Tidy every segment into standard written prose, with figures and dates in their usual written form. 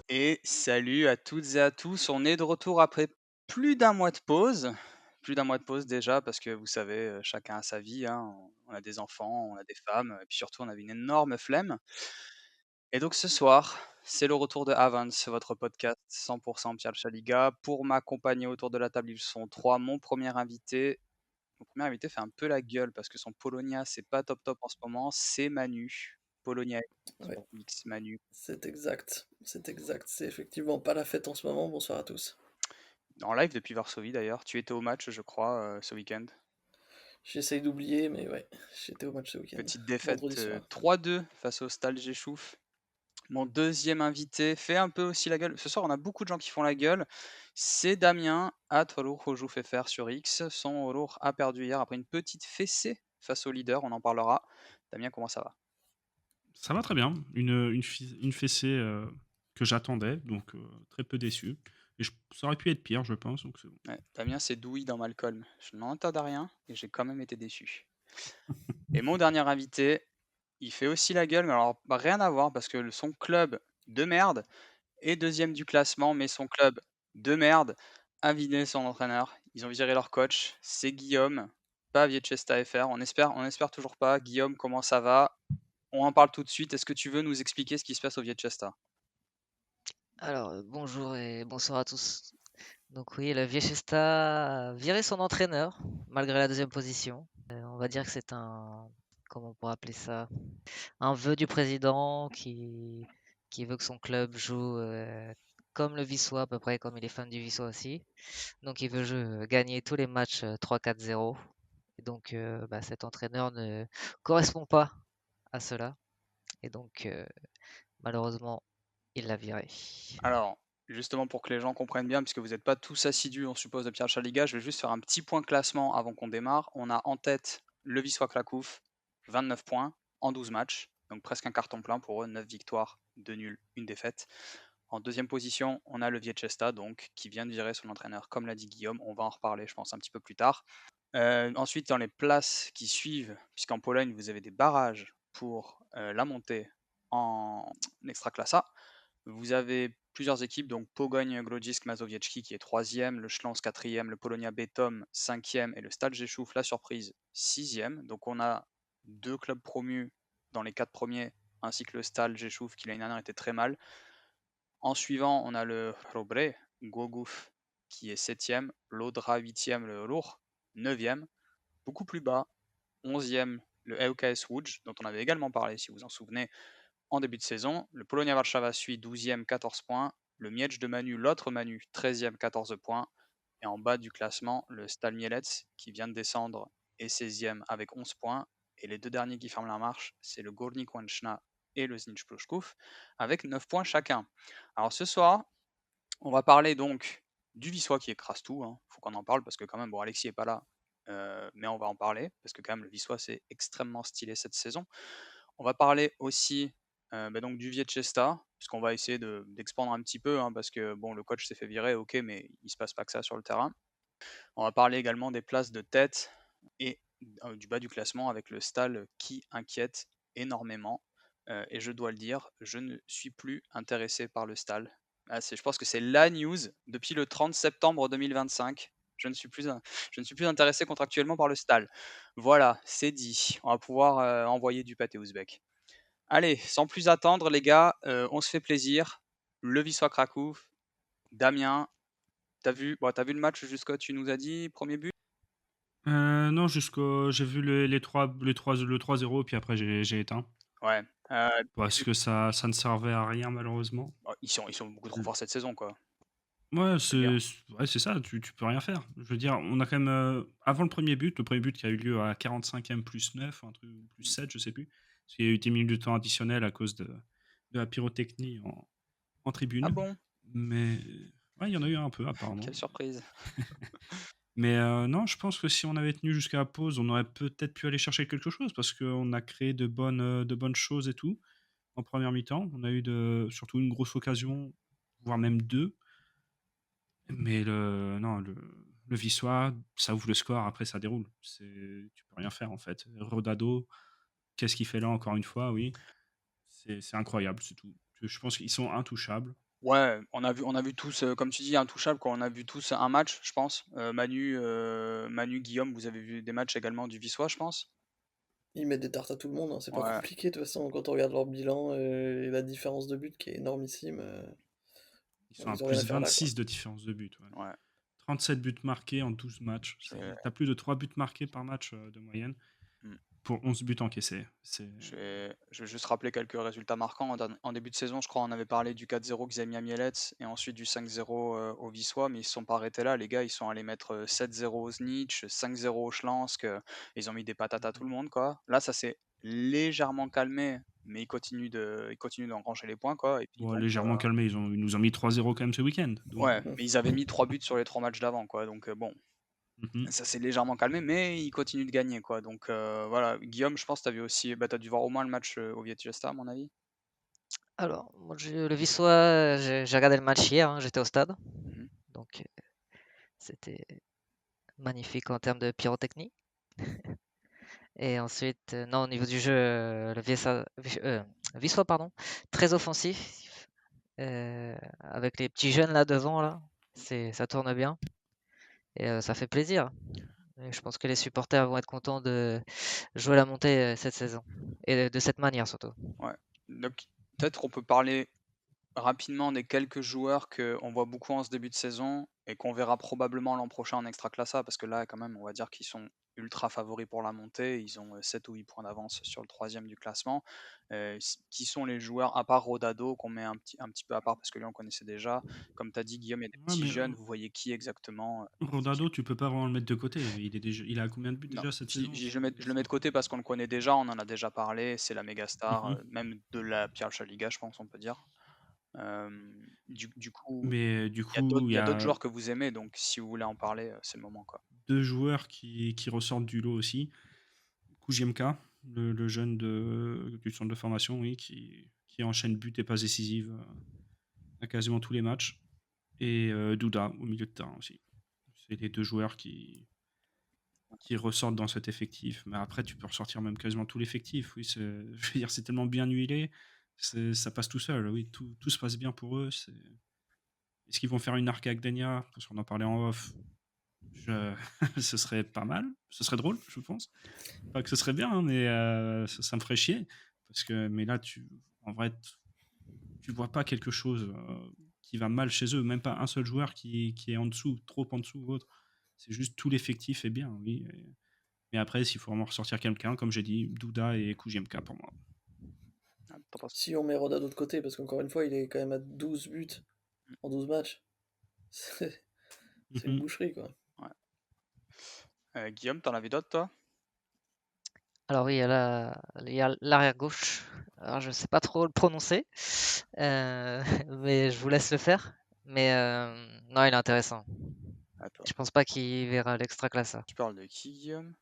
Et salut à toutes et à tous. On est de retour après plus d'un mois de pause. Plus d'un mois de pause déjà parce que vous savez, chacun a sa vie, hein. On a des enfants, on a des femmes, et puis surtout on avait une énorme flemme. Et donc ce soir, c'est le retour de Avance, votre podcast 100% Pierre Chaliga. Pour m'accompagner autour de la table, ils sont trois. Mon premier invité fait un peu la gueule parce que son Polonia, c'est pas top top en ce moment. C'est Manu. Polonia Ouais, X Manu. c'est exact. C'est exact. C'est effectivement pas la fête en ce moment. Bonsoir à tous. En live depuis Varsovie d'ailleurs. Tu étais au match, je crois, ce week-end. J'essaye d'oublier, mais ouais, j'étais au match ce week-end. Petite défaite Vendredi soir. 3-2 face au Stade Géchouf. Mon deuxième invité fait un peu aussi la gueule. Ce soir, on a beaucoup de gens qui font la gueule. C'est Damien à Tolour FR sur X. Son Olour a perdu hier après une petite fessée face au leader. On en parlera. Damien, comment ça va? Ça va très bien. Une fessée que j'attendais, donc très peu déçu. Ça aurait pu être pire, je pense. Donc c'est bon. Ouais, Damien, c'est Douy dans Malcolm. Je n'en entends rien et j'ai quand même été déçu. Et mon dernier invité, il fait aussi la gueule, mais alors rien à voir parce que son club de merde est deuxième du classement, mais son club de merde a vidé son entraîneur. Ils ont viré leur coach, c'est Guillaume, pas Vietchesta FR. On espère toujours pas. Guillaume, comment ça va? On en parle tout de suite. Est-ce que tu veux nous expliquer ce qui se passe au Vietchesta? Alors, bonjour et bonsoir à tous. Donc oui, le Viechesta a viré son entraîneur malgré la deuxième position. On va dire que c'est un, comment on pourrait appeler ça, un vœu du président qui veut que son club joue comme le Vissois, à peu près comme il est fan du Vissois aussi. Donc il veut gagner tous les matchs 3-4-0. Et donc cet entraîneur ne correspond pas à cela. Et donc malheureusement, il l'a viré. Alors, justement pour que les gens comprennent bien, puisque vous n'êtes pas tous assidus, on suppose, de Pierre Chaliga, je vais juste faire un petit point classement avant qu'on démarre. On a en tête le Wisła Kraków, 29 points en 12 matchs, donc presque un carton plein pour eux, 9 victoires, 2 nuls, une défaite. En deuxième position, on a le Vietchesta, donc, qui vient de virer son entraîneur, comme l'a dit Guillaume. On va en reparler, je pense, un petit peu plus tard. Ensuite, dans les places qui suivent, puisqu'en Pologne, vous avez des barrages pour la montée en Ekstraklasa, vous avez plusieurs équipes, donc Pogoń Grodzisk Mazowiecki qui est troisième, le Śląsk quatrième, le Polonia Betom cinquième et le Stade Rzeszów, la surprise, sixième. Donc on a deux clubs promus dans les quatre premiers, ainsi que le Stade Rzeszów qui l'année dernière était très mal. En suivant, on a le Hrobre Głogów qui est septième, l'Odra huitième, le Ruch neuvième. Beaucoup plus bas, onzième, le ŁKS Łódź, dont on avait également parlé, si vous vous en souvenez, en début de saison. Le Polonia Warszawa suit 12e, 14 points. Le Miedź de Manu, l'autre Manu, 13e, 14 points. Et en bas du classement, le Stal Mielec, qui vient de descendre, est 16e avec 11 points. Et les deux derniers qui ferment la marche, c'est le Górnik Łęczna et le Znicz Płoszków, avec 9 points chacun. Alors ce soir, on va parler donc du Wisła qui écrase tout. Faut qu'on en parle parce que quand même, bon, Alexis est pas là, mais on va en parler parce que quand même le Wisła c'est extrêmement stylé cette saison. On va parler aussi donc du Vietchesta, puisqu'on va essayer d'expandre un petit peu, parce que bon, le coach s'est fait virer, ok, mais il se passe pas que ça sur le terrain. On va parler également des places de tête et du bas du classement avec le Stal qui inquiète énormément. Et je dois le dire, je ne suis plus intéressé par le Stal. Je pense que c'est la news depuis le 30 septembre 2025. Je ne suis plus intéressé contractuellement par le Stal. Voilà, c'est dit. On va pouvoir envoyer du pâté ouzbek. Allez, sans plus attendre, les gars, on se fait plaisir. Le Wisła Kraków, Damien, t'as vu le match jusqu'à tu nous as dit, premier but? Non, j'ai vu le 3-0, puis après j'ai éteint. Ouais. Parce que ça ne servait à rien, malheureusement. Ils sont beaucoup trop Le- forts cette saison, quoi. Ouais, Faut le dire. ouais, c'est ça, tu peux rien faire. Je veux dire, on a quand même. Avant le premier but qui a eu lieu à 45e plus 9, un truc, plus 7, je sais plus. Parce qu'il y a eu 10 minutes de temps additionnel à cause de la pyrotechnie en Ah tribune. bon? Mais ouais, il y en a eu un peu, apparemment. Quelle surprise. Mais non, je pense que si on avait tenu jusqu'à la pause, on aurait peut-être pu aller chercher quelque chose parce qu'on a créé de bonnes choses et tout en première mi-temps. On a eu surtout une grosse occasion, voire même deux. Mais non, le Vissois, ça ouvre le score, après ça déroule. Tu peux rien faire en fait. Rodado, qu'est-ce qu'il fait là encore une fois? Oui, c'est incroyable, c'est tout. Je pense qu'ils sont intouchables. Ouais, on a vu tous, comme tu dis, intouchables quoi. On a vu tous un match, je pense. Manu, Guillaume, vous avez vu des matchs également du Viçois, je pense? Ils mettent des tartes à tout le monde, hein, c'est pas Ouais, compliqué de toute façon quand on regarde leur bilan, et la différence de but qui est énormissime, Ils sont à ils ont rien à plus faire là, quoi. 26 de différence de but. Ouais. ouais. 37 buts marqués en 12 matchs. Je T'as plus de 3 buts marqués par match de moyenne mmh. pour 11 buts encaissés. Je vais juste rappeler quelques résultats marquants. En début de saison, je crois, on avait parlé du 4-0 qu'ils avaient mis à Mielec et ensuite du 5-0 au Vissois, mais ils ne se sont pas arrêtés là. Les gars, ils sont allés mettre 7-0 au Snitch, 5-0 au Schlansk. Ils ont mis des patates à tout le monde, quoi. Là, ça s'est légèrement calmé, mais ils continuent d'engranger les points, quoi. Et puis Bon, donc, légèrement calmé. Ils nous ont mis 3-0 quand même ce week-end. Donc, ouais, mais ils avaient mis 3 buts sur les 3 matchs d'avant, quoi. Donc bon, mhm. ça s'est légèrement calmé, mais ils continuent de gagner, quoi. Donc voilà. Guillaume, je pense que tu as vu aussi, bah, tu as dû voir au moins le match au Vietchesta, à mon avis. Alors, moi, le Viçois, j'ai regardé le match hier, hein, j'étais au stade. Mhm. Donc, c'était magnifique en termes de pyrotechnie. Et ensuite, non, au niveau du jeu, le Viçois, pardon, très offensif. Avec les petits jeunes là devant, là, ça tourne bien. Et ça fait plaisir. Et je pense que les supporters vont être contents de jouer la montée cette saison. Et de cette manière surtout. Ouais. Donc peut-être on peut parler rapidement des quelques joueurs qu'on voit beaucoup en ce début de saison et qu'on verra probablement l'an prochain en Extraclassa, parce que là, quand même, on va dire qu'ils sont ultra favoris pour la montée. Ils ont 7 ou 8 points d'avance sur le troisième du classement. Qui sont les joueurs, à part Rodado, qu'on met un petit peu à part parce que lui, on connaissait déjà. Comme tu as dit, Guillaume, il y a des Ouais, petits mais jeunes. Vous voyez qui exactement Rodado, tu peux pas vraiment le mettre de côté. Il a combien de buts Non, déjà cette saison? je le mets de côté parce qu'on le connaît déjà, on en a déjà parlé. C'est la méga star, Mhm. même de la Pierre Liga, je pense, on peut dire. Du coup, Mais du il y a d'autres coup, il il y y a d'autres a joueurs que vous aimez, donc si vous voulez en parler, c'est le moment, quoi. 2 joueurs qui ressortent du lot aussi. Kujiemka, le jeune du centre de formation, oui, qui enchaîne buts et passes décisives à quasiment tous les matchs. Et Douda au milieu de terrain aussi. C'est les 2 joueurs qui ressortent dans cet effectif. Mais après, tu peux ressortir même quasiment tout l'effectif. Oui, je veux dire, c'est tellement bien huilé, ça passe tout seul. Oui, tout se passe bien pour eux. Est-ce qu'ils vont faire une arc avec Denia? Parce qu'on en parlait en off. Ce serait pas mal. Ce serait drôle, je pense. Pas que ce serait bien, hein, mais ça me ferait chier. Mais là, en vrai, tu vois pas quelque chose qui va mal chez eux. Même pas un seul joueur qui est en dessous, trop en dessous ou autre. C'est juste tout l'effectif est bien, oui. Mais après, s'il faut vraiment ressortir quelqu'un, comme j'ai dit, Douda et Kujiemka pour moi. Ah, tu penses? Si on met Roda de l'autre côté, parce qu'encore une fois, il est quand même à 12 buts en 12 matchs. C'est c'est une Mhm. boucherie, quoi. Ouais. Guillaume, t'en avais d'autres, toi? Alors oui, il y a l'arrière gauche. Alors je sais pas trop le prononcer, mais je vous laisse le faire. Mais non, il est intéressant. Attends, Je pense pas qu'il verra l'extra-classe. tu parles de qui, Guillaume?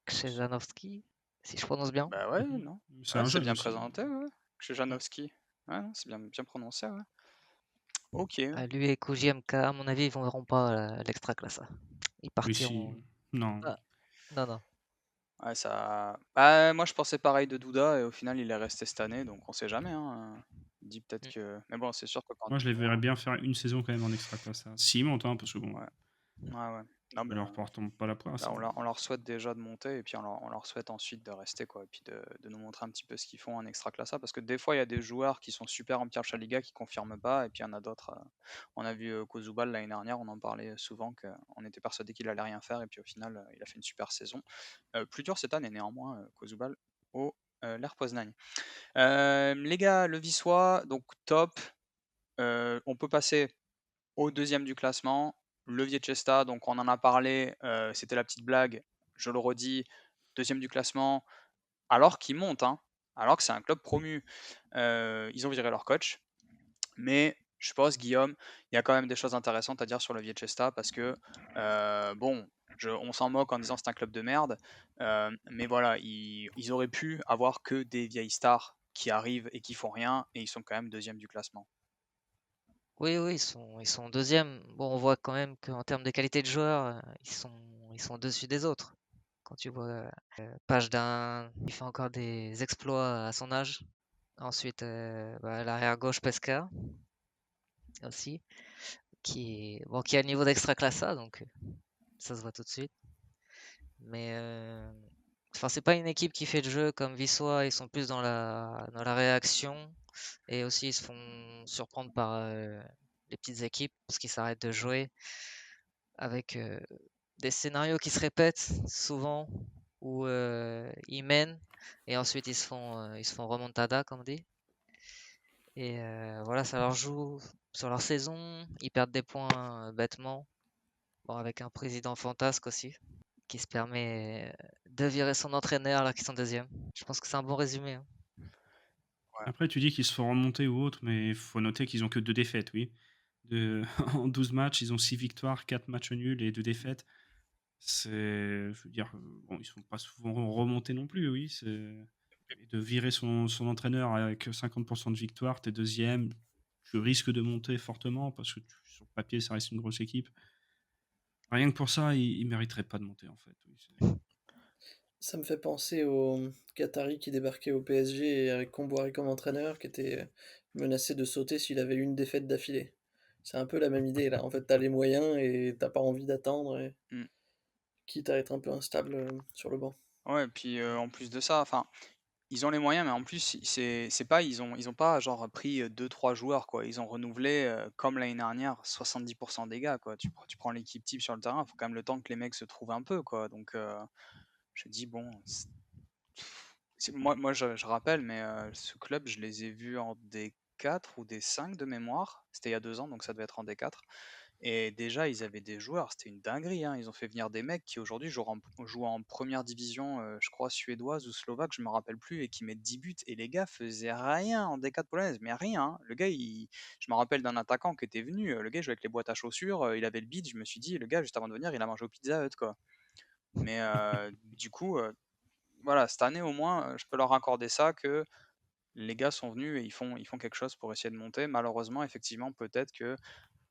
Krzyżanowski, si je prononce bien. Bah ouais, Mhm. non. C'est Ouais, un c'est jeune bien aussi. présenté, ouais. Ouais. Krzyżanowski. Ouais, non, c'est bien prononcé, ouais. Ok. Lui et KJMK, à mon avis, ils ne verront pas l'extra-classe. Ils Oui, si. partiront. Non. Ah, non, non. Ouais, ça. Bah, moi, je pensais pareil de Douda et au final, il est resté cette année, donc on sait jamais, hein. Il dit peut-être Mm. que. Mais bon, c'est sûr que quand Moi, tu je les verrais vois. bien faire une saison quand même en extra classe. S'ils montent, hein, parce que bon, Ouais, ouais. Non, ne mais leur portons pas la poisse. bah, Hein. on leur souhaite déjà de monter et puis on leur souhaite ensuite de rester, quoi, et puis de nous montrer un petit peu ce qu'ils font en Extraclassa, parce que des fois il y a des joueurs qui sont super en Pierre Liga qui confirment pas, et puis il y en a d'autres. On a vu Kozubal l'année dernière, on en parlait souvent qu'on était persuadé qu'il allait rien faire, et puis au final il a fait une super saison. Plus dur cette année néanmoins, Kozubal au l'Air Poznań. Les gars, le Vissois, donc top. On peut passer au deuxième du classement, le Vietchesta, donc on en a parlé, c'était la petite blague, je le redis, deuxième du classement, alors qu'ils montent, hein, alors que c'est un club promu. Ils ont viré leur coach, mais je pense, Guillaume, il y a quand même des choses intéressantes à dire sur le Vietchesta parce que, bon, on s'en moque en disant c'est un club de merde, mais voilà, ils auraient pu avoir que des vieilles stars qui arrivent et qui font rien, et ils sont quand même deuxième du classement. Oui, oui, ils sont deuxième. Bon, on voit quand même qu'en termes de qualité de joueurs, ils sont au-dessus des autres. Quand tu vois Pajdan, il fait encore des exploits à son âge. Ensuite, l'arrière gauche Pesca. aussi, qui a le niveau d'Extraclassa, donc ça se voit tout de suite. Mais enfin, c'est pas une équipe qui fait le jeu comme Wisła, ils sont plus dans la réaction et aussi ils se font surprendre par les petites équipes parce qu'ils s'arrêtent de jouer avec des scénarios qui se répètent souvent où ils mènent et ensuite ils se font remontada comme on dit. Et voilà, ça leur joue sur leur saison, ils perdent des points bêtement. Bon, avec un président fantasque aussi, qui se permet de virer son entraîneur alors qu'ils sont deuxième. Je pense que c'est un bon résumé, hein. Après, tu dis qu'ils se font remonter ou autre, mais il faut noter qu'ils ont que 2 défaites, oui. En 12 matchs, ils ont 6 victoires, 4 matchs nuls et 2 défaites. Je veux dire, bon, ils ne sont pas souvent remontés non plus, oui. Et de virer son entraîneur avec 50% de victoire, t'es deuxième, tu risques de monter fortement parce que sur le papier, ça reste une grosse équipe. Rien que pour ça, ils ne mériteraient pas de monter, en fait. Oui, Ça me fait penser au Qatari qui débarquait au PSG avec Kombouari comme entraîneur, qui était menacé de sauter s'il avait une défaite d'affilée. C'est un peu la même idée là. En fait, t'as les moyens et t'as pas envie d'attendre, Mm. quitte à être un peu instable sur le banc. Ouais, et puis en plus de ça, enfin, ils ont les moyens, mais en plus, c'est pas, ils ont pas genre pris 2-3 joueurs, quoi. Ils ont renouvelé, comme l'année dernière, 70% des gars, quoi. Tu prends l'équipe type sur le terrain, il faut quand même le temps que les mecs se trouvent un peu, quoi. Donc, je dis, bon, moi je rappelle, mais ce club, je les ai vus en D4 ou D5 de mémoire. C'était il y a 2 ans, donc ça devait être en D4. Et déjà, ils avaient des joueurs, c'était une dinguerie, hein. Ils ont fait venir des mecs qui aujourd'hui jouent en première division, je crois suédoise ou slovaque, je me rappelle plus, et qui mettent 10 buts. Et les gars faisaient rien en D4 polonaise, mais rien, hein. Le gars, je me rappelle d'un attaquant qui était venu, le gars jouait avec les boîtes à chaussures, il avait le bide, je me suis dit, le gars, juste avant de venir, il a mangé au Pizza Hut, quoi. Mais du coup, voilà, cette année au moins, je peux leur accorder ça, que les gars sont venus et ils font quelque chose pour essayer de monter. Malheureusement, effectivement, peut-être que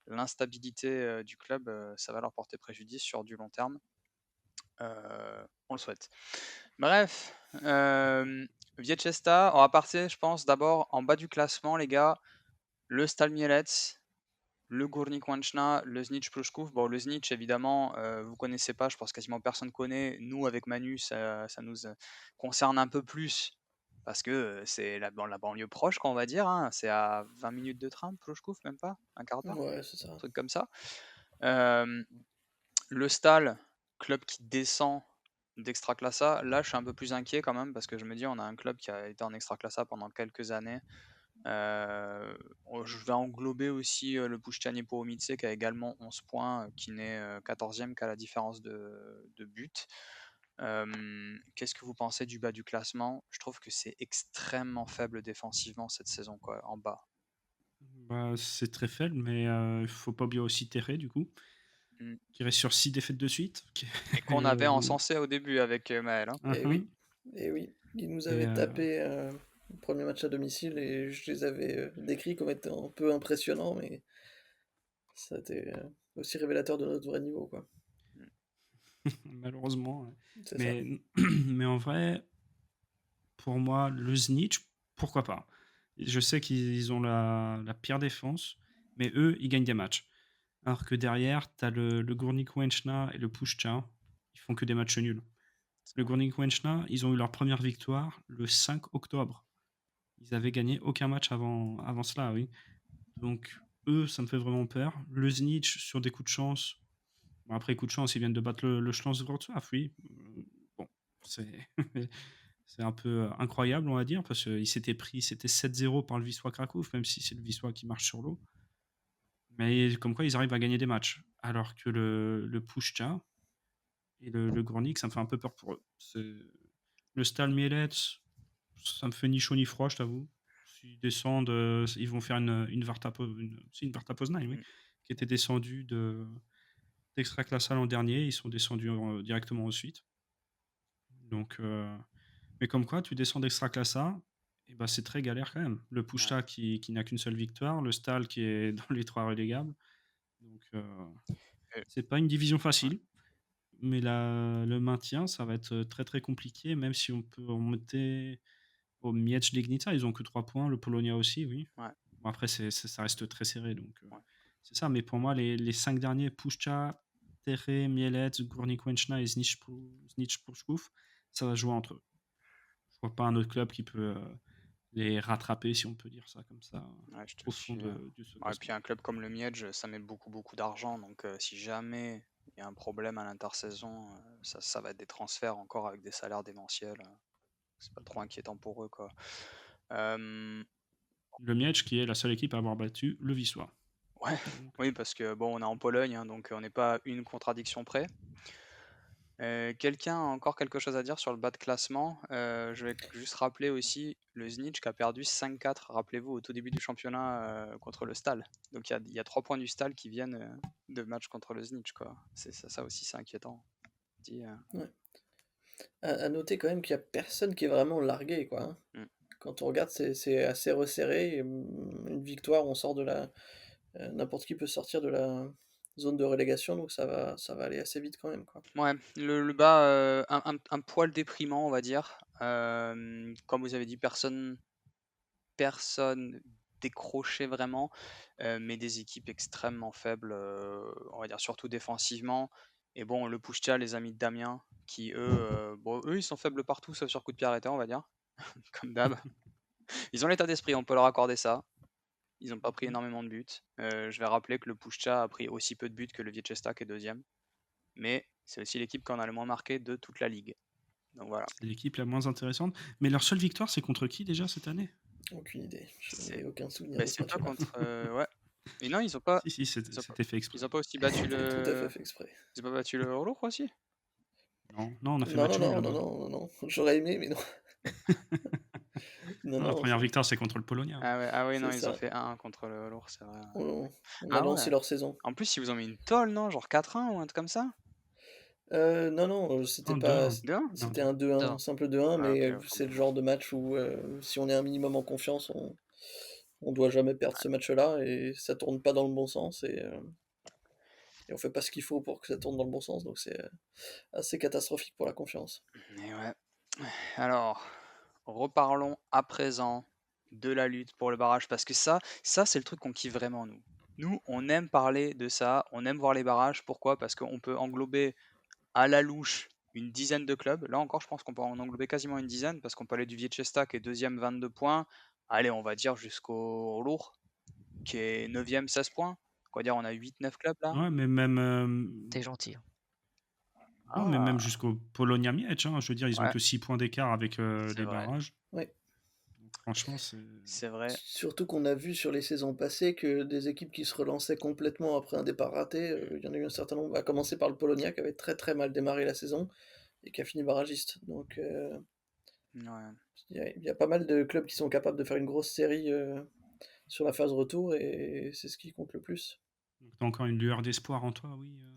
l'instabilité du club, ça va leur porter préjudice sur du long terme. On le souhaite. Bref, Vietchesta, on va partir, je pense, d'abord en bas du classement, les gars. Le Stal Mielec, le Górnik Łęczna, le Znicz Pruszków. Bon, le Znicz, évidemment, vous connaissez pas, je pense quasiment personne connaît. Nous, avec Manu, ça nous concerne un peu plus parce que c'est la banlieue proche, on va dire, hein. C'est à 20 minutes de train, Pruszków, même pas, un quart d'heure, Ouais, c'est ça. un truc comme ça. Le Stal, club qui descend d'Extraclassa, là je suis un peu plus inquiet quand même parce que je me dis on a un club qui a été en Extraclassa pendant quelques années. Je vais englober aussi le Puszczanie Połomice qui a également 11 points, qui n'est 14e qu'à la différence de but. Qu'est-ce que vous pensez du bas du classement? Je trouve que c'est extrêmement faible défensivement cette saison, quoi, en bas. Bah, c'est très faible, mais il faut pas oublier aussi Terré, du coup, Mm. qui reste sur 6 défaites de suite. Et qu'on avait encensé au début avec Maël, hein. Et oui, et oui. Ils nous avaient tapé le premier match à domicile et je les avais décrits comme étant un peu impressionnants, mais ça a été aussi révélateur de notre vrai niveau, quoi. Malheureusement. Ouais. C'est ça. Mais en vrai, pour moi, le Znicz, pourquoi pas? Je sais qu'ils ont la pire défense, mais eux, ils gagnent des matchs. Alors que derrière, tu as le Górnik Łęczna et le Puszcza, ils font que des matchs nuls. Le Górnik Łęczna, ils ont eu leur première victoire le 5 octobre. Ils avaient gagné aucun match avant cela, oui. Donc, eux, ça me fait vraiment peur. Le Znicz, sur des coups de chance, bon, après, coup de chance, ils viennent de battre le Schloss Wrocław, oui. Bon, c'est c'est un peu incroyable, on va dire, parce qu'ils s'étaient pris, c'était 7-0 par le Wisła Kraków, même si c'est le Wisła qui marche sur l'eau. Mais comme quoi, ils arrivent à gagner des matchs. Alors que le Puszcza et le Górnik, ça me fait un peu peur pour eux. Le Stal Mielec, ça me fait ni chaud ni froid, je t'avoue. S'ils descendent, ils vont faire une Warta Poznań, oui, Mm. qui était descendu d'Extraclassa l'an dernier. Ils sont descendus directement ensuite. Donc, mais comme quoi, tu descends d'Extraclassa, et ben c'est très galère quand même. Le Puszcza qui n'a qu'une seule victoire, le Stal qui est dans les 3 relégables. Donc, c'est pas une division facile. Mais le maintien, ça va être très très compliqué, même si on peut remonter au Miecz Legnica. Ils ont que 3 points, le Polonia aussi, oui. Ouais. Bon, après, ça reste très serré. Donc, Ouais. C'est ça, mais pour moi, les 5 derniers, Puszcza, Tere, Mielec, Górnik Łęczna et Znicz Pruszków, ça va se jouer entre eux. Je vois pas un autre club qui peut les rattraper, si on peut dire ça comme ça, Ouais, je te au fond suis. de ce Ouais, et puis classement. un club comme le Miedge, ça met beaucoup d'argent. Donc si jamais il y a un problème à l'intersaison, ça va être des transferts encore avec des salaires démentiels. C'est pas trop inquiétant pour eux, quoi. Euh, Le Miedź qui est la seule équipe à avoir battu le Wisła. ouais, Donc, oui, parce que bon, on est en Pologne, hein, donc on n'est pas une contradiction près. Quelqu'un a encore quelque chose à dire sur le bas de classement? Je vais juste rappeler aussi le Znicz qui a perdu 5-4, rappelez-vous, au tout début du championnat contre le Stal. Donc il y a 3 points du Stal qui viennent de match contre le Znicz, quoi. Ça aussi, c'est inquiétant. Dit, Ouais. À noter quand même qu'il n'y a personne qui est vraiment largué, quoi. Hein. Mm. Quand on regarde, c'est assez resserré. Une victoire, on sort de la. N'importe qui peut sortir de la zone de relégation, donc ça va aller assez vite quand même, quoi. Ouais, le bas, un poil déprimant, on va dire. Comme vous avez dit, personne décroché vraiment, mais des équipes extrêmement faibles, on va dire surtout défensivement. Et bon, le Puszcza, les amis de Damien, qui bon, eux ils sont faibles partout sauf sur coup de pied arrêté, on va dire, comme d'hab. Ils ont l'état d'esprit, on peut leur accorder ça. Ils n'ont pas pris énormément de buts. Je vais rappeler que le Puszcza a pris aussi peu de buts que le Wieczesta qui est deuxième. Mais c'est aussi l'équipe qui en a le moins marqué de toute la ligue. Donc voilà. c'est l'équipe la moins intéressante. Mais leur seule victoire, c'est contre qui déjà cette année? Aucune idée. Je C'est n'ai aucun souvenir bah, de ce c'est pas match-là. contre. Ouais. Et non, ils ont pas. Si, Ils ont pas, c'était fait exprès. ils ont pas aussi battu C'était tout à fait le. fait exprès. Ils ont pas battu le Holour aussi? Non, non, on a fait Non, match non, nul non, non, là-bas. non, non, non. J'aurais aimé, mais non. Non, Non, la non, première victoire, c'est contre le Polonia. Ah ouais, ah oui, non, c'est ils ont ça. fait 1 contre le Holour, c'est vrai. On a Ah ouais. lancé leur saison. En plus, ils vous ont mis une tôle, non? Genre 4-1 ou un truc comme ça? Non, non, c'était Non, pas. 2-1. 2-1? Non, C'était un 2-1, Non. un simple 2-1, Ah ok, mais autant c'est le pour moi. genre de match où si on est un minimum en confiance, on doit jamais perdre ce match-là et ça tourne pas dans le bon sens et on fait pas ce qu'il faut pour que ça tourne dans le bon sens, donc c'est assez catastrophique pour la confiance. Mais ouais. Alors, reparlons à présent de la lutte pour le barrage, parce que ça c'est le truc qu'on kiffe vraiment, nous. Nous, on aime parler de ça, on aime voir les barrages. Pourquoi? Parce qu'on peut englober à la louche une dizaine de clubs. Là encore, je pense qu'on peut en englober quasiment une dizaine, parce qu'on peut aller du Wieczesta qui est deuxième 22 points. Allez, on va dire jusqu'au Lourd qui est 9e 16 points. Quoi dire, on a 8-9 clubs là. ouais, mais même, T'es gentil. non, mais même Ah, jusqu'au Polonia Miedź, hein, je veux dire, ils ont ouais, que 6 points d'écart avec c'est les vrai. barrages. Ouais. Donc, franchement, c'est. C'est vrai. Surtout qu'on a vu sur les saisons passées que des équipes qui se relançaient complètement après un départ raté, il y en a eu un certain nombre, à commencer par le Polonia qui avait très très mal démarré la saison et qui a fini barragiste. Donc Ouais. il y a pas mal de clubs qui sont capables de faire une grosse série sur la phase retour et c'est ce qui compte le plus. Donc, t'as encore une lueur d'espoir en toi, oui, Manu?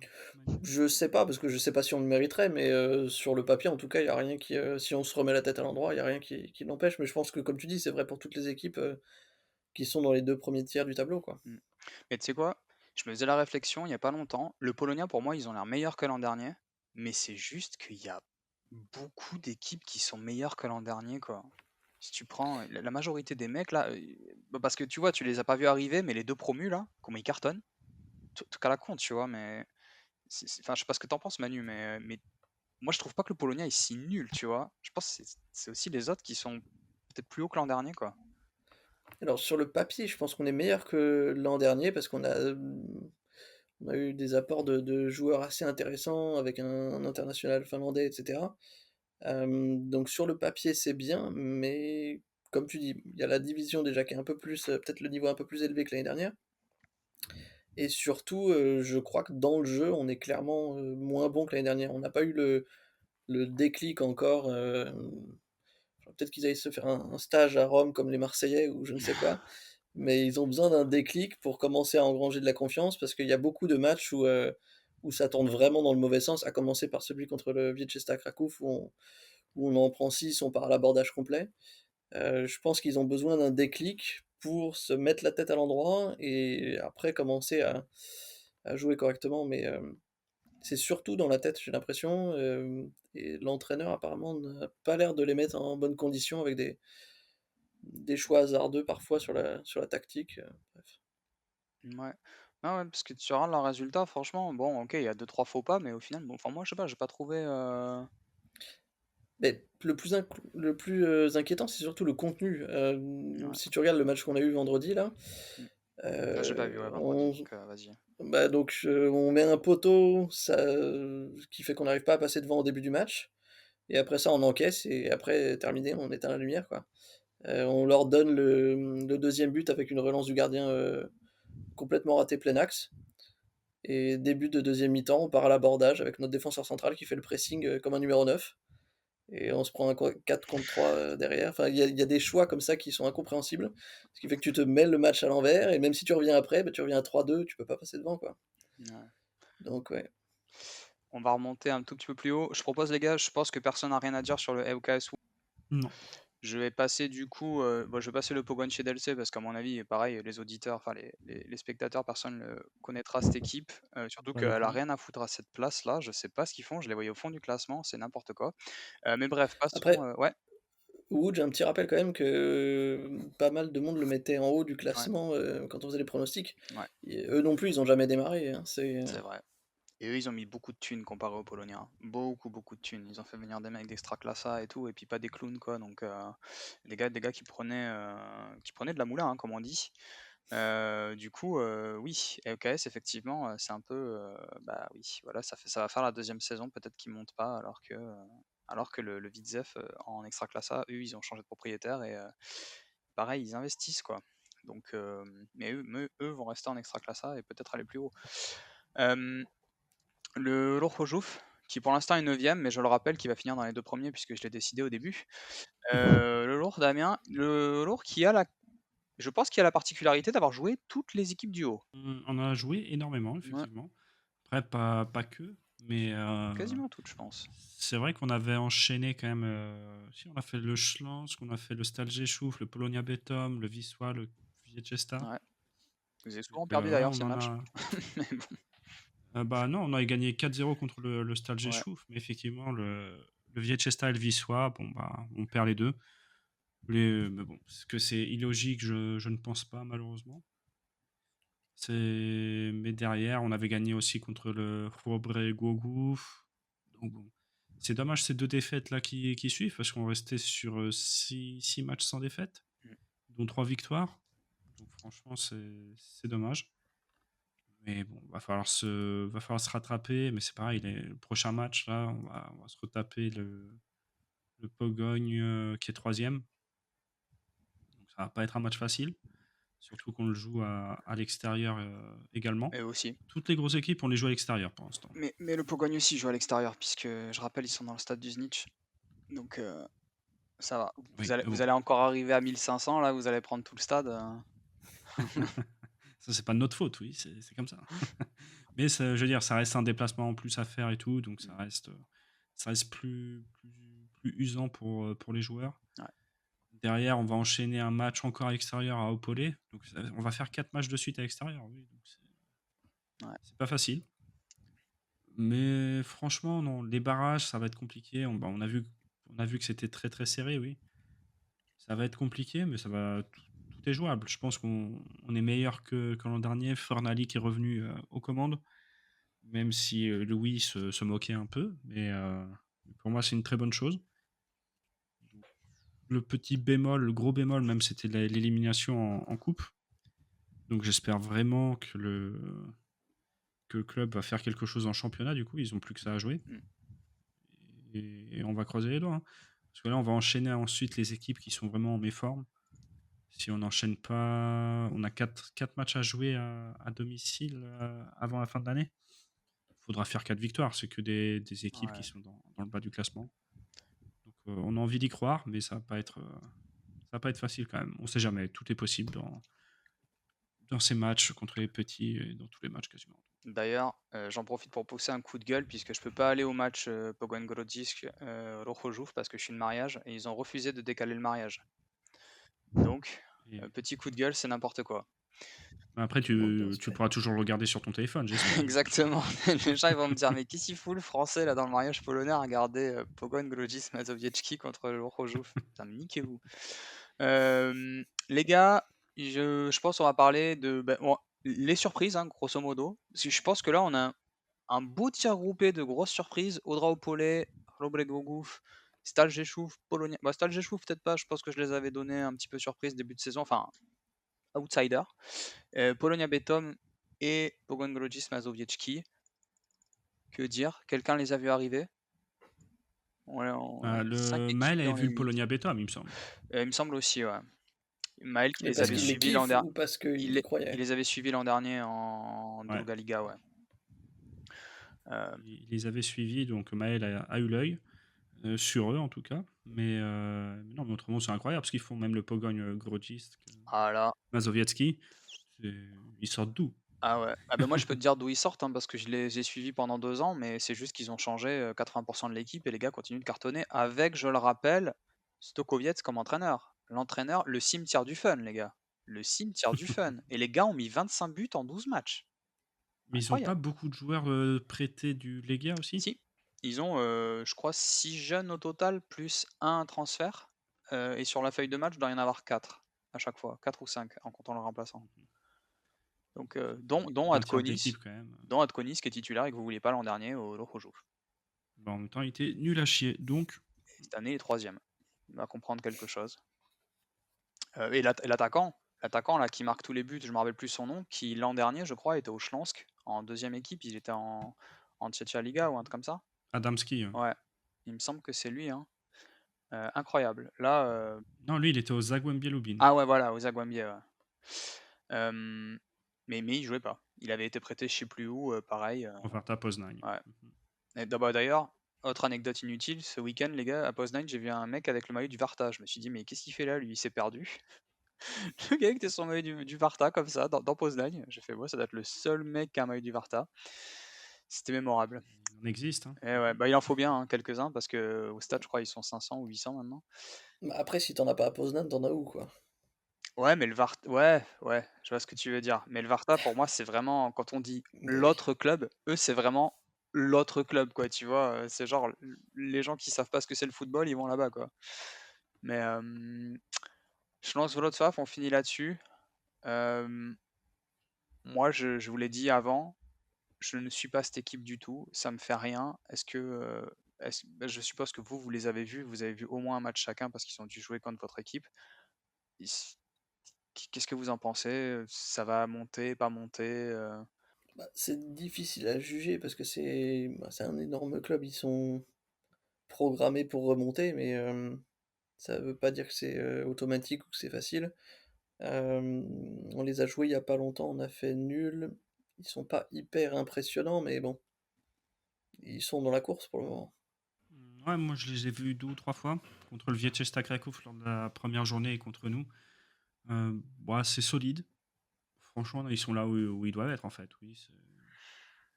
Je sais pas, parce que je sais pas si on le mériterait, mais sur le papier, en tout cas, il y a rien qui, si on se remet la tête à l'endroit, il y a rien qui l'empêche. Mais je pense que, comme tu dis, c'est vrai pour toutes les équipes qui sont dans les 2 premiers tiers du tableau, quoi. Mm. Mais tu sais quoi? Je me faisais la réflexion il n'y a pas longtemps. Le Polonia, pour moi, ils ont l'air meilleurs que l'an dernier. Mais c'est juste qu'il y a beaucoup d'équipes qui sont meilleures que l'an dernier, quoi. Si tu prends la majorité des mecs là, bah, parce que tu vois, tu les as pas vus arriver, mais les deux promus là, comment ils cartonnent, tout qu'à la compte, tu vois. Mais enfin, je sais pas ce que t'en penses, Manu, mais moi je trouve pas que le Polonia est si nul, tu vois. Je pense que c'est aussi les autres qui sont peut-être plus hauts que l'an dernier, quoi. Alors, sur le papier, je pense qu'on est meilleur que l'an dernier parce on a eu des apports de joueurs assez intéressants avec un international finlandais, etc. Donc, sur le papier, c'est bien, mais comme tu dis, il y a la division déjà qui est un peu plus, peut-être le niveau un peu plus élevé que l'année dernière. Et surtout, je crois que dans le jeu, on est clairement moins bon que l'année dernière. On n'a pas eu le déclic encore. Peut-être qu'ils aillent se faire un stage à Rome comme les Marseillais ou je ne sais quoi. Mais ils ont besoin d'un déclic pour commencer à engranger de la confiance parce qu'il y a beaucoup de matchs où ça tourne vraiment dans le mauvais sens, à commencer par celui contre le Wieczesta Kraków où on en prend 6, on part à l'abordage complet. Je pense qu'ils ont besoin d'un déclic pour se mettre la tête à l'endroit et après commencer à jouer correctement. Mais c'est surtout dans la tête, j'ai l'impression. Et l'entraîneur, apparemment, n'a pas l'air de les mettre en bonne condition avec des choix hasardeux parfois sur la tactique. Bref. Ouais. Ah ouais, parce que tu regardes leurs résultats, franchement, bon, ok, il y a 2-3 faux pas, mais au final, bon, enfin, moi, je sais pas, j'ai pas trouvé. Mais le plus inquiétant, c'est surtout le contenu. Ouais. Si tu regardes le match qu'on a eu vendredi, là, Mm. Ah, j'ai pas vu, ouais, vendredi, on, donc vas-y. on met un poteau qui fait qu'on n'arrive pas à passer devant au début du match. Et après ça, on encaisse, et après, terminé, on éteint la lumière, quoi. On leur donne le deuxième but avec une relance du gardien complètement ratée plein axe. Et début de deuxième mi-temps, on part à l'abordage avec notre défenseur central qui fait le pressing comme un numéro 9. Et on se prend un 4 contre 3 derrière. Enfin, il y a des choix comme ça qui sont incompréhensibles. Ce qui fait que tu te mêles le match à l'envers, et même si tu reviens après, tu reviens à 3-2, tu peux pas passer devant, quoi. Ouais. Donc, ouais. On va remonter un tout petit peu plus haut. Je propose, les gars, je pense que personne n'a rien à dire sur le EUKS. Non. Je vais passer du coup, je vais passer le Pogon chez DLC parce qu'à mon avis, pareil, les auditeurs, enfin les spectateurs, personne ne connaîtra cette équipe. Surtout Pas non qu'elle a plus. rien à foutre à cette place-là. Je sais pas ce qu'ils font. Je les voyais au fond du classement, c'est n'importe quoi. Mais bref, passons. Après, Ouais, Wood, j'ai un petit rappel quand même que pas mal de monde le mettait en haut du ouais, classement quand on faisait les pronostics. ouais, Et eux non plus, ils ont jamais démarré, hein. c'est vrai. Et eux, ils ont mis beaucoup de thunes comparé aux Poloniens. Beaucoup, beaucoup de thunes. Ils ont fait venir des mecs d'extra classa et tout, et puis pas des clowns, quoi. Donc, des gars qui prenaient de la moula, hein, comme on dit. Du coup, oui, EOKS, effectivement, c'est un peu. Bah oui, voilà, ça va faire la deuxième saison, peut-être qu'ils montent pas, alors que le Vidzef en extra classa, eux, ils ont changé de propriétaire et pareil, ils investissent, quoi. Donc, mais eux vont rester en extra classa et peut-être aller plus haut. Euh, le Lourjouf, qui pour l'instant est 9ème, mais je le rappelle qu'il va finir dans les 2 premiers puisque je l'ai décidé au début. Le Lourd Damien, le Lourd qui a je pense qu'il a la particularité d'avoir joué toutes les équipes du haut. On a joué énormément, Ouais, effectivement. Après, pas que, mais quasiment toutes, je pense. c'est vrai qu'on avait enchaîné quand même. Si, on a fait le Schlansk, on a fait le Stalje Chouf, le Polonia Betom, le Wisła, le Wieczesta. Ouais. Vous avez souvent Donc, perdu ouais, d'ailleurs on ces en matchs. a. Mais bon, Bah non, on a gagné 4-0 contre le Stalje ouais. Chouf, mais effectivement, le Wieczesta et le Wisła, bon, bah, on perd les deux. Mais bon, est-ce que c'est illogique? Je ne pense pas, malheureusement. Mais derrière, on avait gagné aussi contre le Chłobre Głogów. Donc bon, c'est dommage ces deux défaites là qui suivent parce qu'on restait sur 6 matchs sans défaite, Mm. dont 3 victoires. Donc franchement, c'est dommage. Mais bon, va falloir se rattraper. Mais c'est pareil, le prochain match là, on va se retaper le Pogogne qui est 3e. Donc ça va pas être un match facile. Surtout qu'on le joue à l'extérieur également. Et aussi. Toutes les grosses équipes, on les joue à l'extérieur pour l'instant. Mais le Pogogne aussi joue à l'extérieur, puisque je rappelle, ils sont dans le stade du Znitch. Donc ça va. Oui, mais Vous bon. allez encore arriver à 1500, là, vous allez prendre tout le stade. Ça, c'est pas de notre faute, oui, c'est comme ça. Mais je veux dire, ça reste un déplacement en plus à faire et tout, donc ça reste plus usant pour les joueurs. Ouais. Derrière, on va enchaîner un match encore à l'extérieur à Opole. Donc on va faire 4 matchs de suite à l'extérieur, oui. Donc c'est pas facile. Mais franchement, non, les barrages, ça va être compliqué. On a vu que c'était très très serré, oui. Ça va être compliqué, mais tout est jouable. Je pense qu'on est meilleur que l'an dernier. Fornali qui est revenu aux commandes, même si Louis se moquait un peu. Mais pour moi, c'est une très bonne chose. Le petit bémol, le gros bémol même, c'était l'élimination en coupe. Donc j'espère vraiment que le club va faire quelque chose en championnat. Du coup, ils n'ont plus que ça à jouer. Et on va croiser les doigts, hein. Parce que là, on va enchaîner ensuite les équipes qui sont vraiment en méforme. Si on n'enchaîne pas, on a 4 matchs à jouer à domicile avant la fin de l'année. Il faudra faire 4 victoires. C'est que des équipes qui sont dans le bas du classement. Donc on a envie d'y croire, mais ça va pas être facile quand même. On sait jamais. Tout est possible dans ces matchs contre les petits et dans tous les matchs quasiment. D'ailleurs, j'en profite pour pousser un coup de gueule puisque je peux pas aller au match Pogoń Grodzisk Lourjouf parce que je suis de mariage et ils ont refusé de décaler le mariage. Donc, petit coup de gueule, c'est n'importe quoi. Après, tu pourras toujours le regarder sur ton téléphone, j'espère. Exactement. Les gens ils vont me dire mais qu'est-ce qu'il fout le français là dans le mariage polonais à regarder Pogoń Grodzisk Mazowiecki contre Lourjouf. Putain, mais niquez-vous. Les gars, je pense qu'on va parler de. Les surprises, hein, grosso modo. Parce que je pense que là, on a un beau tir groupé de grosses surprises. Audra Opole, Robrek Gogouf, Stal Rzeszów, Polonia. Bah, Stal Rzeszów, peut-être pas. Je pense que je les avais donné un petit peu surprise début de saison. Enfin, outsider. Polonia Betom et Pogoń Grodzic Mazowiecki. Que dire? Quelqu'un les a vus arriver? On a 5 Le équipes Maël avait dans vu les le 8. Polonia Betom, il me semble. Il me semble aussi, ouais. Maël qui Mais les parce avait qu'il les suivis l'an kiffe dernier. ou parce qu'il Il, y croyait? il les avait suivis l'an dernier en Ouais. Druga Liga, ouais. Il les avait suivis, donc Maël a eu l'œil. Sur eux en tout cas, mais non, mais autrement c'est incroyable parce qu'ils font même le Pogoń Grodzisk, Ah là. Mazowiecki, ils sortent d'où? Ah ouais. Ah ben moi je peux te dire d'où ils sortent, hein, parce que je les ai suivis pendant 2 ans, mais c'est juste qu'ils ont changé 80% de l'équipe et les gars continuent de cartonner avec, je le rappelle, Stokowiec comme entraîneur. L'entraîneur, le cimetière du fun, les gars. Le cimetière du fun. Et les gars ont mis 25 buts en 12 matchs. Mais ils ont pas Incroyable. beaucoup de joueurs prêtés du Legia aussi? Si, ils ont, je crois, 6 jeunes au total, plus un transfert. Et sur la feuille de match, il doit y en avoir 4 à chaque fois, 4 ou 5 en comptant le remplaçant. Donc, dont Un tiers de l'équipe Adkonis, quand même. dont Adkonis qui est titulaire et que vous vouliez pas l'an dernier au Lokojo. Bah, en même temps, il était nul à chier, donc Cette année, il est 3e. Il va comprendre quelque chose. Et l'attaquant là, qui marque tous les buts, je me rappelle plus son nom, qui l'an dernier, je crois, était au Schlansk en 2e équipe. Il était en Tchétcha Liga ou un truc comme ça. Adamski. Ouais, il me semble que c'est lui. Hein. Incroyable. Là, Non, lui, il était au Zagłębie Lubin. ah ouais, voilà, au Zagłębie. Ouais. Mais il jouait pas. Il avait été prêté je sais plus où, pareil. Au Warta Poznań. Ouais. Et d'ailleurs, autre anecdote inutile, ce week-end, les gars, à Poznań, j'ai vu un mec avec le maillot du Varta. Je me suis dit, mais qu'est-ce qu'il fait là, lui? Il s'est perdu. Le gars était son maillot du Varta, comme ça, dans Poznań. J'ai fait, ouais, ça doit être le seul mec qui a un maillot du Varta. C'était mémorable. On existe. Hein. Et ouais, bah, il en faut bien, hein, quelques-uns, parce que au stade, je crois, ils sont 500 ou 800 maintenant. Bah, après, si t'en as pas à Poznan, t'en as où, quoi? Ouais, mais le Varta, ouais, je vois ce que tu veux dire. Mais le Varta, pour moi, c'est vraiment, quand on dit Mais oui. l'autre club, eux, c'est vraiment l'autre club, quoi, tu vois. C'est genre, les gens qui savent pas ce que c'est le football, ils vont là-bas, quoi. Mais je lance Wrocław, on finit là-dessus. Moi, je vous l'ai dit avant, je ne suis pas cette équipe du tout, ça me fait rien. Est-ce que, bah, je suppose que vous les avez vus, vous avez vu au moins un match chacun parce qu'ils ont dû jouer contre votre équipe. Qu'est-ce que vous en pensez? Ça va monter, pas monter? Bah, c'est difficile à juger parce que c'est un énorme club, ils sont programmés pour remonter, mais ça veut pas dire que c'est automatique ou que c'est facile. On les a joués il y a pas longtemps, on a fait nul. Ils sont pas hyper impressionnants, mais bon, ils sont dans la course pour le moment. Ouais, moi je les ai vus 2 ou 3 fois contre le Vietchesta Kraków lors de la première journée et contre nous. Bah, c'est solide. Franchement, ils sont là où ils doivent être en fait. Oui,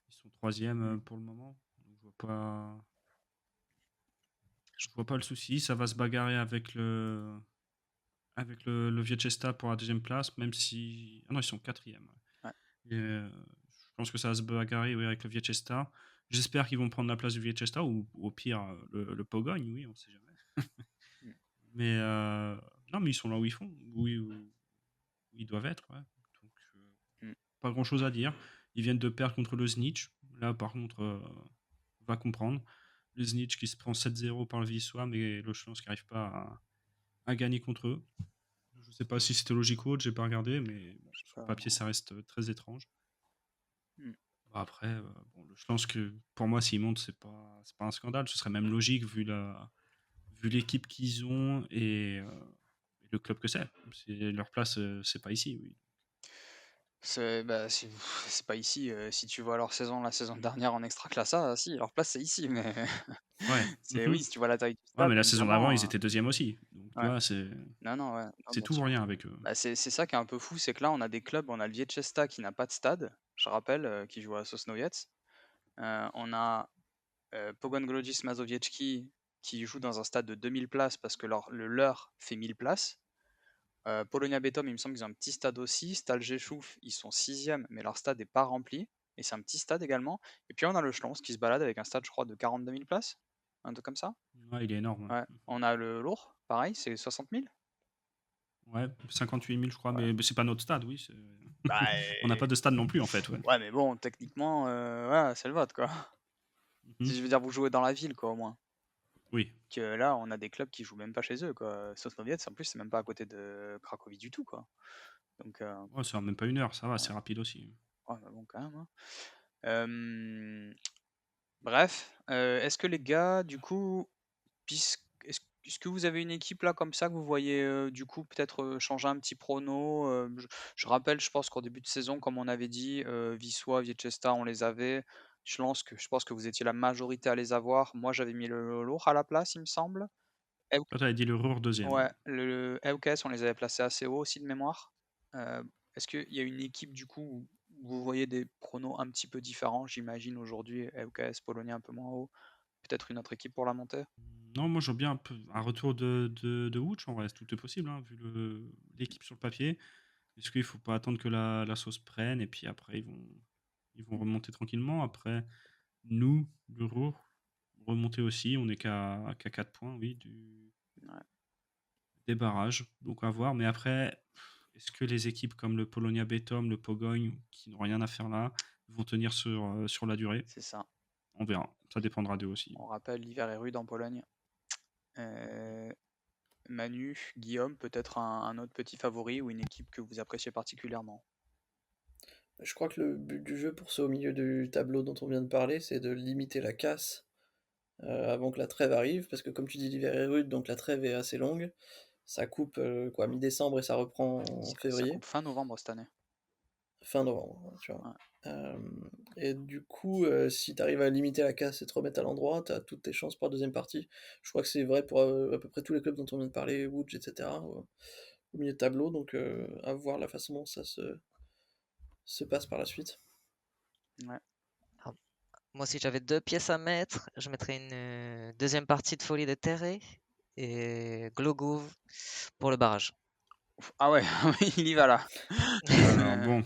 ils sont 3e pour le moment. Donc, je vois pas le souci. Ça va se bagarrer avec le Vietchesta pour la 2e place, même si. Ah non, ils sont 4e. Ouais. Et, je pense que ça va se bagarrer oui, avec le Vietchesta. J'espère qu'ils vont prendre la place du Vietchesta ou au pire le Pogoń, oui, on sait jamais. Mais non, mais ils sont là où ils font, où ils doivent être. Ouais. Donc, pas grand chose à dire. Ils viennent de perdre contre le Znitch. Là, par contre, on va comprendre. Le Znitch qui se prend 7-0 par le Wisła, mais le Schloss qui n'arrive pas à gagner contre eux. Je sais pas si c'était logique ou autre, j'ai pas regardé, mais bon, sur le papier, ça reste très étrange. Après, bon, je pense que pour moi, s'ils montent, c'est pas un scandale. Ce serait même logique vu l'équipe qu'ils ont et le club que c'est. Leur place, c'est pas ici, oui. Bah, c'est pas ici. Si tu vois leur saison la saison dernière en Extraclassa, si, leur place c'est ici, mais Ouais. oui, si tu vois la taille du Ouais, stade, mais la saison d'avant, évidemment. ils étaient 2e aussi. Donc, tu Ouais. vois, c'est Non, ouais. Non, c'est bien tout ou sûr. rien avec eux. Bah, c'est ça qui est un peu fou, c'est que là, on a des clubs, on a le Vietchesta qui n'a pas de stade, je rappelle, qui joue à Sosnowiec. On a Pogoń Grodzic Mazowiecki qui joue dans un stade de 2000 places parce que le leur fait 1000 places. Polonia Betom, il me semble qu'ils ont un petit stade aussi. Stal Rzeszów, ils sont 6e, mais leur stade n'est pas rempli. Et c'est un petit stade également. Et puis on a le Schloss qui se balade avec un stade, je crois, de 42 000 places. Un truc comme ça. Ouais, il est énorme. Ouais. On a le Lourd, pareil, c'est 60 000. Ouais, 58 000, je crois, Ouais. mais c'est pas notre stade, oui. Bah, On n'a pas de stade non plus, en fait, ouais. ouais, mais bon, techniquement, voilà, c'est le vote, quoi. Mhm. Si je veux dire, vous jouez dans la ville, quoi, au moins. Oui. Que là, on a des clubs qui jouent même pas chez eux, quoi. Sosnowiec, en plus, c'est même pas à côté de Cracovie du tout, quoi. Donc, Ouais, ça va même pas 1 heure, ça va, c'est ouais, rapide aussi. ouais, mais bon, quand même, hein. Bref, est-ce que les gars, du coup, est-ce que vous avez une équipe là comme ça que vous voyez du coup peut-être changer un petit prono je rappelle, je pense qu'au début de saison, comme on avait dit, Wisła, Viechesta, on les avait. Je pense que vous étiez la majorité à les avoir. Moi, j'avais mis le lourd à la place, il me semble. Euk- Toi, t'avais dit le Ruhr deuxième, ouais. ouais, le Eukes, on les avait placés assez haut aussi de mémoire. Euh, Est-ce qu'il y a une équipe du coup où vous voyez des pronos un petit peu différents? J'imagine aujourd'hui Eukes, Polonia un peu moins haut. Peut-être une autre équipe pour la montée? Non, moi, je vois bien un retour de Wuch, en vrai, tout est possible, hein, vu l'équipe sur le papier. Est-ce qu'il faut pas attendre que la sauce prenne, et puis après, ils vont remonter tranquillement. Après, nous, le Ruhr, remonter aussi, on est qu'à 4 points, oui, Ouais, des barrages, donc à voir. Mais après, est-ce que les équipes comme le Polonia Betom, le Pogoń, qui n'ont rien à faire là, vont tenir sur la durée? c'est ça. On verra. Ça dépendra d'eux aussi. On rappelle, l'hiver est rude en Pologne. Manu, Guillaume, peut-être un autre petit favori ou une équipe que vous appréciez particulièrement? Je crois que le but du jeu pour ceux au milieu du tableau dont on vient de parler, c'est de limiter la casse avant que la trêve arrive, parce que comme tu dis, l'hiver est rude, donc la trêve est assez longue. Ça coupe quoi, mi-décembre et ça reprend en Ça février, coupe fin novembre cette année. fin novembre, tu vois. Ouais, Euh, et du coup, si tu arrives à limiter la casse et te remettre à l'endroit, tu as toutes tes chances pour la deuxième partie. Je crois que c'est vrai pour à peu près tous les clubs dont on vient de parler, Woods, etc., au milieu de tableau, donc à voir la façon dont ça se passe par la suite. ouais. Alors, moi, si j'avais 2 pièces à mettre, je mettrais une deuxième partie de Folie de Terre et Glogov pour le barrage. Ouf, ah ouais, il y va là. Alors bon,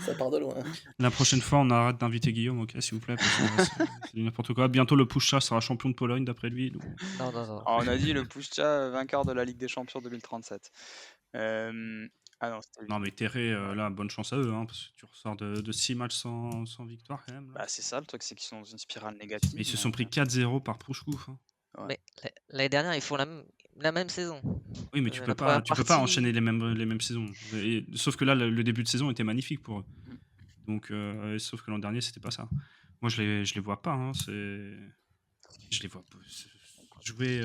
Ça part de loin. la prochaine fois, on arrête d'inviter Guillaume, ok, s'il vous plaît, parce que là, c'est du n'importe quoi. Bientôt, le Puszcza sera champion de Pologne, d'après lui. Donc... Non, non, non. Alors, on a dit le Puszcza vainqueur de la Ligue des Champions 2037. Ah non, c'était Non, mais Terré, ouais. là, bonne chance à eux, hein, parce que tu ressors de 6 matchs sans victoire, quand même. Là, Bah, c'est ça le truc, c'est qu'ils sont dans une spirale mais négative. ils se sont pris 4-0 par Prouchkouf. Hein. Ouais. Mais l'année dernière, ils font la même saison. Oui, mais tu La peux première pas partie, enchaîner les mêmes saisons. Sauf que là, le début de saison était magnifique pour eux. Mm. Donc, sauf que l'an dernier, c'était pas ça. Moi, je les vois pas. Hein, je les vois pas jouer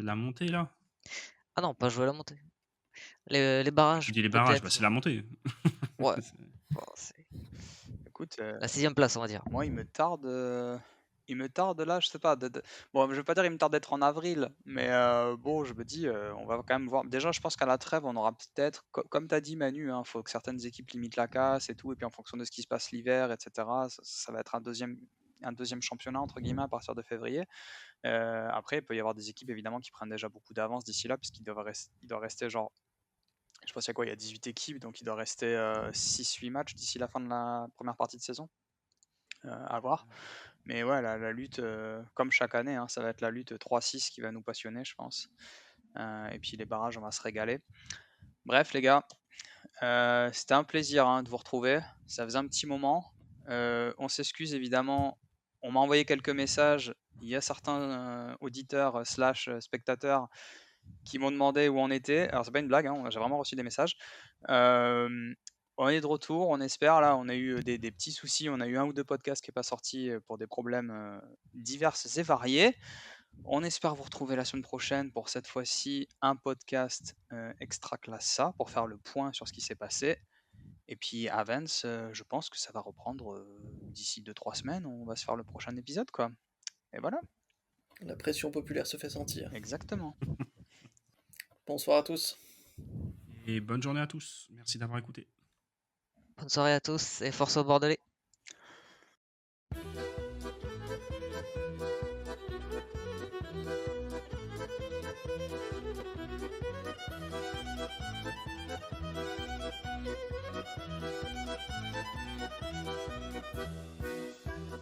la montée, là. ah non, pas jouer à la montée. Les barrages, Tu dis les barrages, bah, peut-être. c'est la montée. Ouais, bon, c'est Écoute, la 6e place, on va dire. moi, il me tarde là, je sais pas. Bon, je vais pas dire il me tarde d'être en avril, mais bon, je me dis, on va quand même voir. Déjà, je pense qu'à la trêve, on aura peut-être, comme tu as dit, Manu, il faut que certaines équipes limitent la casse et tout, et puis en fonction de ce qui se passe l'hiver, etc., ça va être un deuxième championnat, entre guillemets, à partir de février. Après, il peut y avoir des équipes, évidemment, qui prennent déjà beaucoup d'avance d'ici là, puisqu'il doit rester genre. Je pense qu'il y a quoi? Il y a 18 équipes, donc il doit rester 6-8 matchs d'ici la fin de la première partie de saison. À voir. Mais ouais, la lutte, comme chaque année, hein, ça va être la lutte 3-6 qui va nous passionner, je pense. Et puis les barrages, on va se régaler. Bref, les gars, c'était un plaisir hein, de vous retrouver. Ça faisait un petit moment. On s'excuse évidemment. On m'a envoyé quelques messages. Il y a certains auditeurs slash spectateurs qui m'ont demandé où on était. Alors c'est pas une blague, hein, j'ai vraiment reçu des messages. On est de retour, on espère. Là, on a eu des petits soucis. On a eu un ou deux podcasts qui n'est pas sorti pour des problèmes divers et variés. On espère vous retrouver la semaine prochaine pour cette fois-ci un podcast extra classa pour faire le point sur ce qui s'est passé. Et puis Avens, je pense que ça va reprendre d'ici 2-3 semaines. On va se faire le prochain épisode, quoi. Et voilà. La pression populaire se fait sentir. Exactement. Bonsoir à tous. Et bonne journée à tous. Merci d'avoir écouté. Bonne soirée à tous et force aux Bordelais.